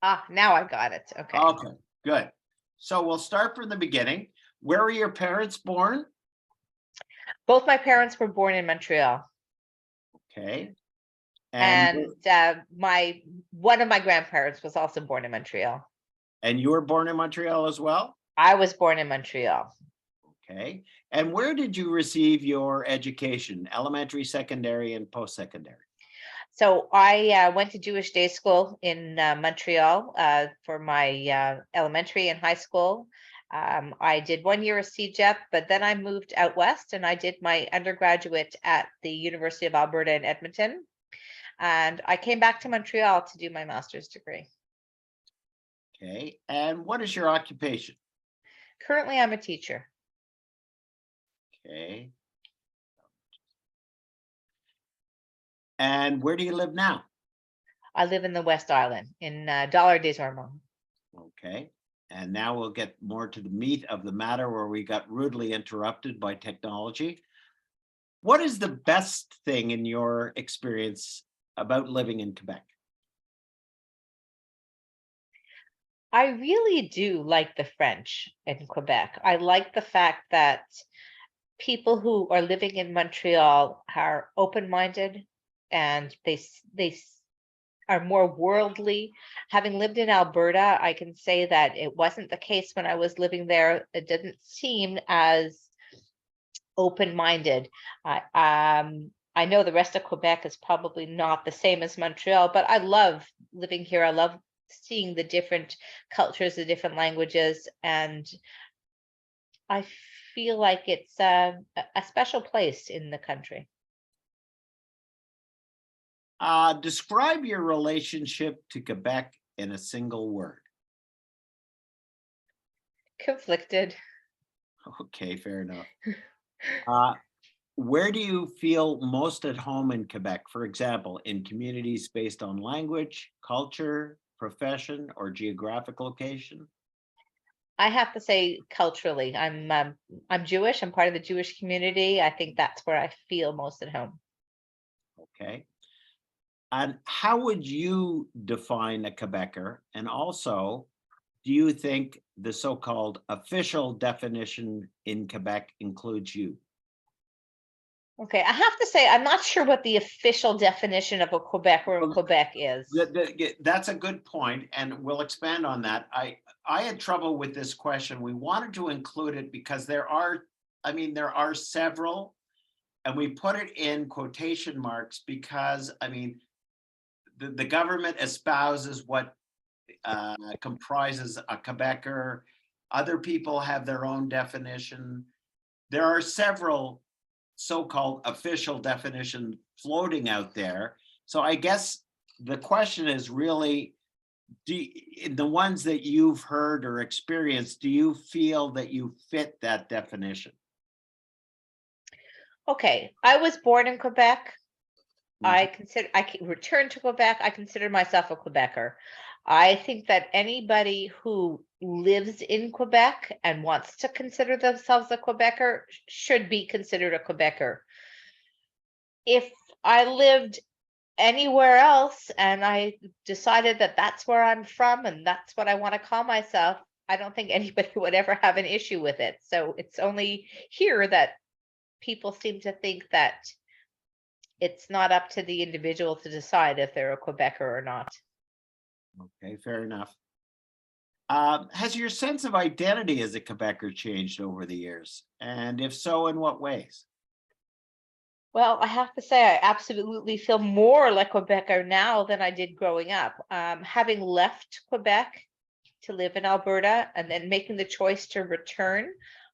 Ah, now I got it. Okay. Okay, good. So we'll start from the beginning. Where were your parents born? Both my parents were born in Montreal, Okay. And and my one of my grandparents was also born in Montreal. you were born in Montreal as well? I was born in Montreal. Okay. And where did you receive your education? Elementary, secondary, and post-secondary? So I went to Jewish day school in Montreal for my elementary and high school. I did 1 year of CEGEP, but then I moved out west and I did my undergraduate at the University of Alberta in Edmonton. And I came back to Montreal to do my master's degree. Okay. And what is your occupation? Currently, I'm a teacher. Okay. And where do you live now? I live in the West Island in Dollar des Ormeaux. Okay. And now we'll get more to the meat of the matter where we got rudely interrupted by technology. What is the best thing in your experience about living in Quebec? I really do like the French in Quebec. I like the fact that people who are living in Montreal are open-minded and are more worldly. Having lived in Alberta, I can say that it wasn't the case when I was living there. It didn't seem as open-minded. I know the rest of Quebec is probably not the same as Montreal, but I love living here. I love seeing the different cultures, the different languages, and I feel like it's a special place in the country. Describe your relationship to Quebec in a single word. Conflicted. Okay, fair enough. Uh, where do you feel most at home in Quebec? For example, in communities based on language, culture, profession, or geographic location? I have to say culturally, I'm Jewish. I'm part of the Jewish community. I think that's where I feel most at home. Okay. And how would you define a Quebecer? And also, do you think the so-called official definition in Quebec includes you? Okay, I have to say I'm not sure what the official definition of a Quebecer in Well, Quebec is. that's a good point, and we'll expand on that. I had trouble with this question. We wanted to include it because there are several, and we put it in quotation marks because the government espouses what comprises a Quebecer. Other people have their own definition. There are several so-called official definitions floating out there. So I guess the question is really, in the ones that you've heard or experienced, do you feel that you fit that definition? Okay, I was born in Quebec. Mhm. Returned to Quebec. I consider myself a Quebecer. I think that anybody who lives in Quebec and wants to consider themselves a Quebecer should be considered a Quebecer. If I lived anywhere else and I decided that that's where I'm from and that's what I want to call myself, I don't think anybody would ever have an issue with it. So it's only here that people seem to think that it's not up to the individual to decide if they're a Quebecer or not. Okay, fair enough. Has your sense of identity as a Quebecer changed over the years? And if so, in what ways? Well, I have to say, I absolutely feel more like Quebecer now than I did growing up. Having left Quebec to live in Alberta and then making the choice to return,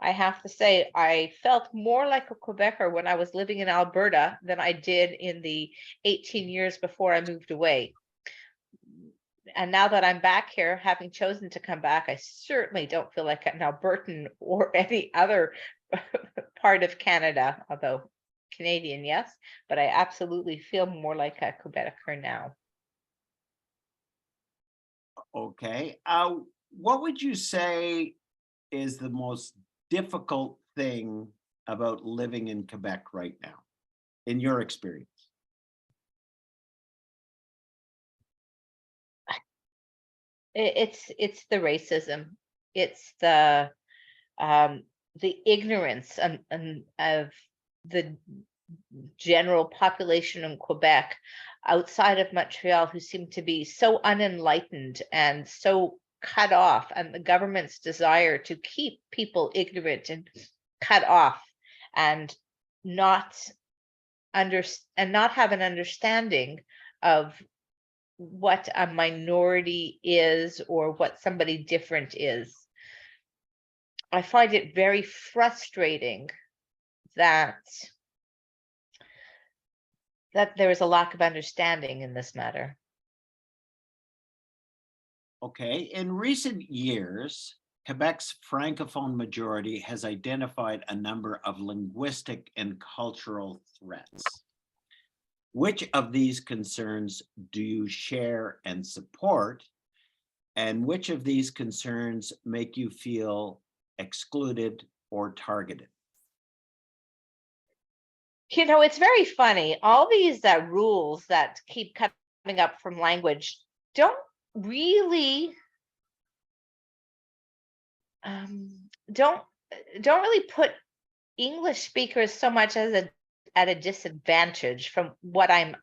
I have to say, I felt more like a Quebecer when I was living in Alberta than I did in the 18 years before I moved away. And now that I'm back here, having chosen to come back, I certainly don't feel like an Albertan or any other part of Canada, although Canadian, yes, but I absolutely feel more like a Quebecer now. Okay. What would you say is the most difficult thing about living in Quebec right now, in your experience? It's the racism. It's the ignorance and of the general population in Quebec outside of Montreal who seem to be so unenlightened and so cut off, and the government's desire to keep people ignorant and cut off and not and not have an understanding of what a minority is or what somebody different is. I find it very frustrating that there is a lack of understanding in this matter. Okay, in recent years, Quebec's Francophone majority has identified a number of linguistic and cultural threats. Which of these concerns do you share and support? And which of these concerns make you feel excluded or targeted? You know, it's very funny. All these rules that keep coming up from language don't really don't really put English speakers so much as at a disadvantage from what I'm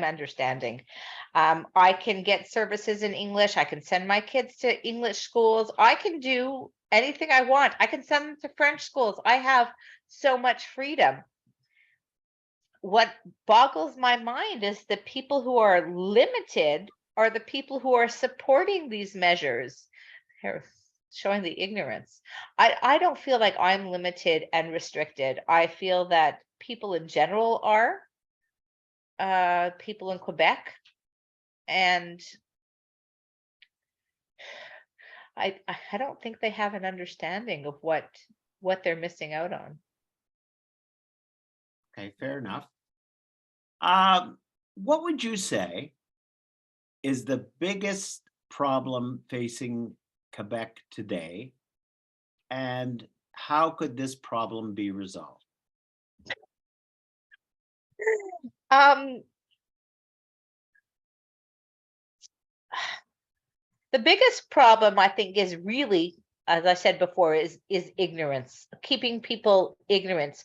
understanding. I can get services in English. I can send my kids to English schools. I can do anything I want. I can send them to French schools. I have so much freedom. What boggles my mind is the people who are limited are the people who are supporting these measures. They're showing the ignorance. I don't feel like I'm limited and restricted. I feel that people in general are, people in Quebec, and I don't think they have an understanding of what they're missing out on. Okay, fair enough. What would you say is the biggest problem facing Quebec today? And how could this problem be resolved? Um, the biggest problem I think is really, as I said before, is ignorance, keeping people ignorant,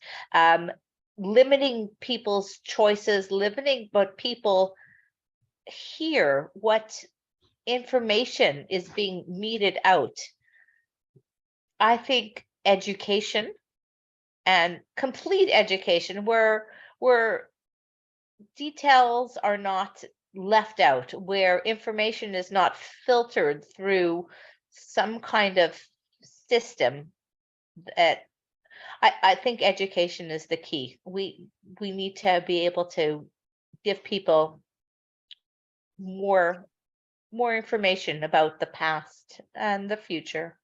limiting people's choices, limiting what people hear, what information is being meted out. I think education, and complete education where details are not left out, where information is not filtered through some kind of system, that I think education is the key. We need to be able to give people more information about the past and the future.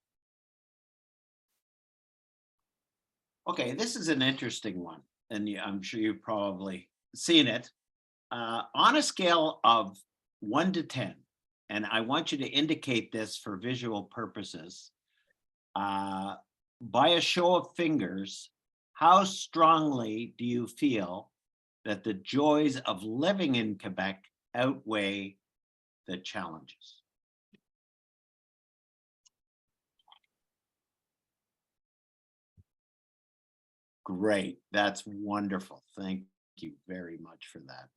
Okay, this is an interesting one, and I'm sure you've probably seen it. On a scale of 1 to 10, and I want you to indicate this for visual purposes, by a show of fingers, how strongly do you feel that the joys of living in Quebec outweigh the challenges? Great, that's wonderful. Thank you very much for that.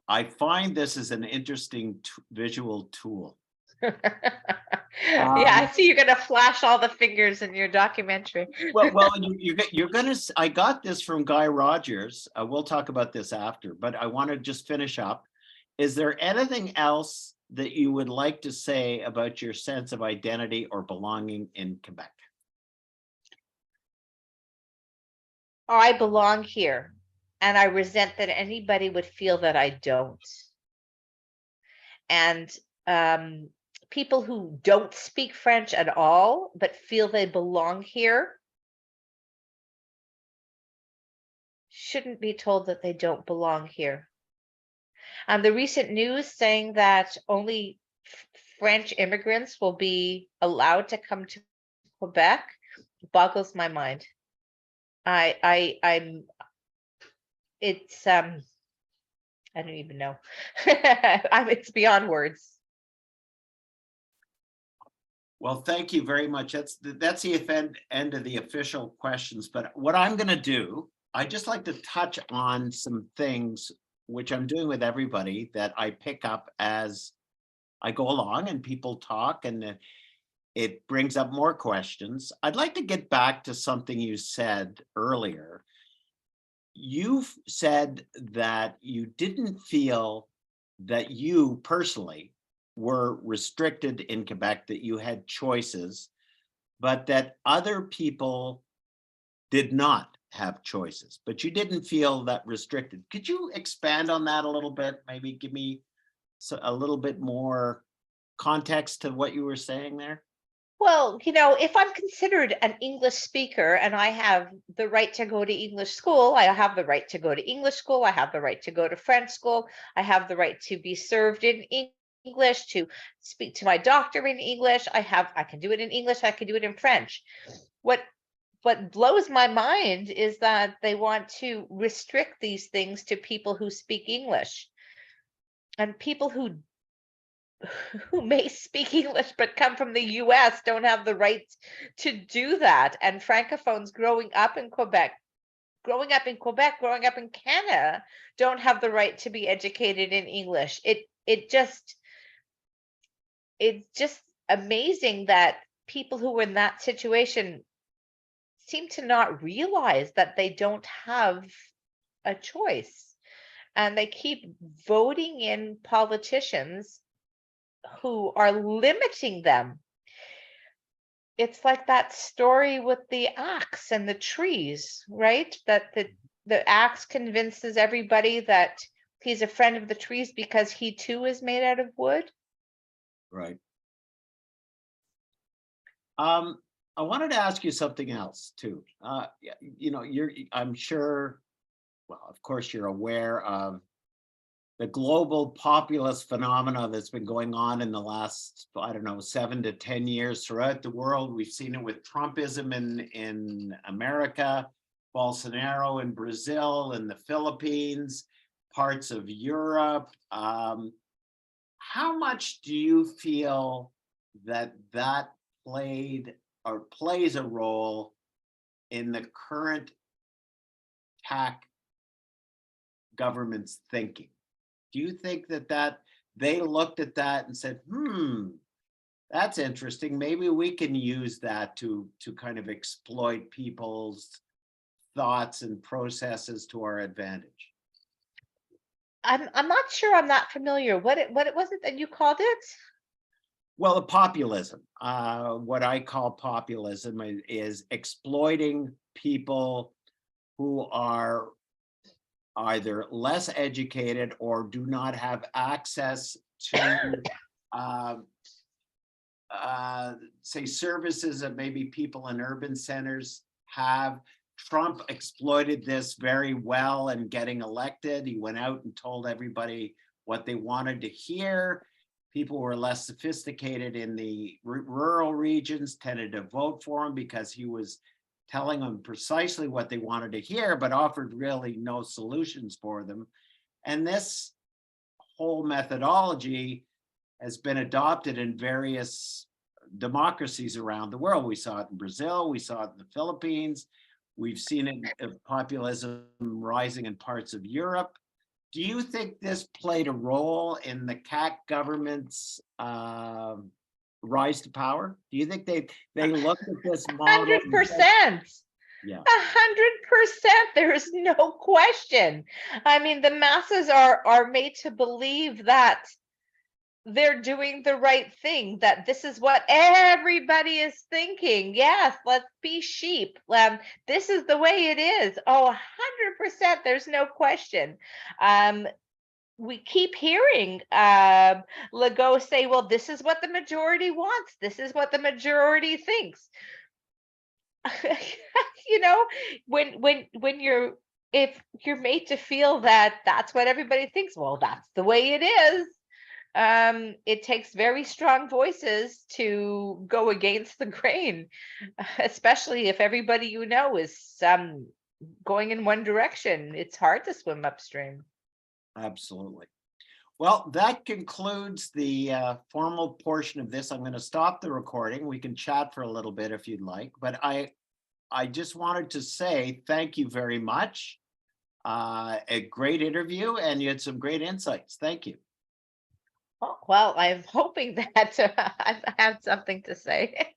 I find this is an interesting visual tool. Yeah, I see you're gonna flash all the fingers in your documentary. Well, you're gonna. I got this from Guy Rogers. We'll talk about this after, but I want to just finish up. Is there anything else that you would like to say about your sense of identity or belonging in Quebec? I belong here, and I resent that anybody would feel that I don't. And people who don't speak French at all but feel they belong here shouldn't be told that they don't belong here. The recent news saying that only French immigrants will be allowed to come to Quebec boggles my mind. I'm it's I don't even know. It's beyond words. Well, thank you very much. That's the end of the official questions. But what I'm going to do, I just like to touch on some things which I'm doing with everybody that I pick up as I go along and people talk, and it brings up more questions. I'd like to get back to something you said earlier. You've said that you didn't feel that you personally were restricted in Quebec, that you had choices, but that other people did not have choices, but you didn't feel that restricted. Could you expand on that a little bit? Maybe give me a little bit more context to what you were saying there? Well, if I'm considered an English speaker and I have the right to go to English school, I have the right to go to English school, I have the right to go to French school, I have the right to be served in English, to speak to my doctor in English. I can do it in English, I can do it in French. What blows my mind is that they want to restrict these things to people who speak English, and people who may speak English but come from the US don't have the right to do that. And francophones growing up in Quebec, growing up in Canada, don't have the right to be educated in English. It's just amazing that people who are in that situation seem to not realize that they don't have a choice. And they keep voting in politicians who are limiting them. It's like that story with the axe and the trees, right? That the axe convinces everybody that he's a friend of the trees because he too is made out of wood. Right. I wanted to ask you something else too. I'm sure, well, of course, you're aware of the global populist phenomena that's been going on in the last, I don't know, 7 to 10 years throughout the world. We've seen it with Trumpism in America, Bolsonaro in Brazil, in the Philippines, parts of Europe. How much do you feel that played or plays a role in the current TAC government's thinking? Do you think that they looked at that and said, that's interesting. Maybe we can use that to kind of exploit people's thoughts and processes to our advantage? I'm not sure. I'm not familiar. What was it that you called it? Well, the populism, what I call populism is exploiting people who are either less educated or do not have access to say services that maybe people in urban centers have. Trump exploited this very well in getting elected. He went out and told everybody what they wanted to hear. People who were less sophisticated in the rural regions tended to vote for him because he was telling them precisely what they wanted to hear, but offered really no solutions for them. And this whole methodology has been adopted in various democracies around the world. We saw it in Brazil, we saw it in the Philippines, we've seen it in populism rising in parts of Europe. Do you think this played a role in the CAC government's rise to power? Do you think they looked at this model? 100%. Yeah. 100%. There is no question. I mean, the masses are made to believe that they're doing the right thing, that this is what everybody is thinking. Yes, let's be sheep. This is the way it is. Oh, 100%. There's no question. We keep hearing Legault say, well, this is what the majority wants. This is what the majority thinks. you know, when if you're made to feel that that's what everybody thinks, well, that's the way it is. It takes very strong voices to go against the grain, especially if everybody is going in one direction. It's hard to swim upstream. Absolutely. Well, that concludes the formal portion of this. I'm going to stop the recording. We can chat for a little bit if you'd like, but I just wanted to say thank you very much. A great interview, and you had some great insights. Thank you. Oh, well, I'm hoping that I've had something to say.